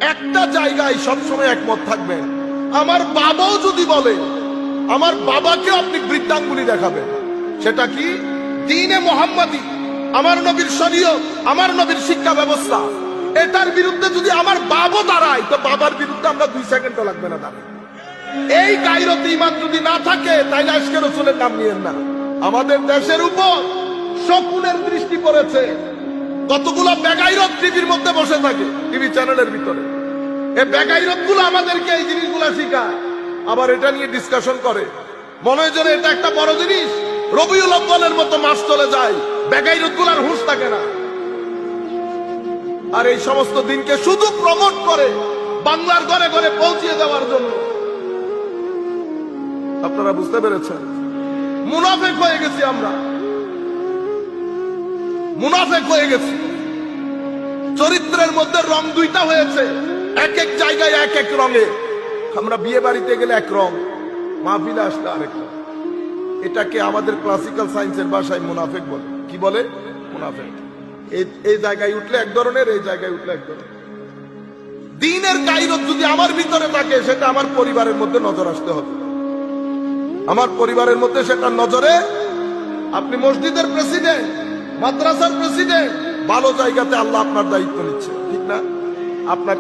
একটা জায়গায় সবসময় একমত থাকবেন। আমার বাবাও যদি বলে, আমার বাবাকে আপনি বৃদ্ধাঙ্গুলি দেখাবেন, সেটা কি দ্বীনে মুহাম্মাদি, আমার নবীর শরীয়ত, আমার নবীর শিক্ষা ব্যবস্থা, এটার বিরুদ্ধে যদি আমার বাবা দাঁড়ায়, তো বাবার বিরুদ্ধে আমরা 2 সেকেন্ডও লাগবে না দাঁড়ায়। এই গায়রত ঈমান যদি না থাকে, তাইলে আজকে রাসূলের নাম নিয়েন না। আমাদের দেশের উপর শকুনের দৃষ্টি পড়েছে। কতগুলো বেগাইরত টিভির মধ্যে বসে থাকে, টিভি চ্যানেলের ভিতরে। এই বেগাইরত গুলো আমাদেরকে এই জিনিসগুলো শিখায়, আবার এটা নিয়ে ডিসকাশন করে। মনে হয় যেন এটা একটা বড় জিনিস। রবিউল আউয়ালের মতো মাস চলে যায়, বেগাইরত গুলার হুঁশ থাকে না। আর এই সমস্ত দিনকে শুধু প্রমোট করে বাংলার ঘরে ঘরে পৌঁছিয়ে দেওয়ার জন্য। আপনারা বুঝতে পেরেছেন? মুনাফিক হয়ে গেছি আমরা, মুনাফিক হয়ে গেছি। চরিত্রের মধ্যে রং দুইটা হয়েছে, এক এক জায়গায় এক এক রঙে। আমরা বিয়ে বাড়িতে গেলে এক রং, মাহফিলে আসলে আরেক রং। এটাকে আমাদের ক্লাসিক্যাল সায়েন্সের ভাষায় মুনাফিক বলে। কি বলে? মুনাফিক। এই জায়গায় উঠলে এক ধরনের, এই জায়গায় উঠলে এক ধরনের। দ্বীনের গায়রত যদি আমার ভিতরে থাকে, সেটা আমার পরিবারের মধ্যে নজর আসতে হবে। আমার পরিবারের মধ্যে সেটা নজরে। আপনি মসজিদের প্রেসিডেন্ট, মাদ্রাসার প্রেসিডেন্ট, ভালো জায়গাতে আল্লাহ আপনার দায়িত্ব নিচ্ছে, ঠিক না? আপনার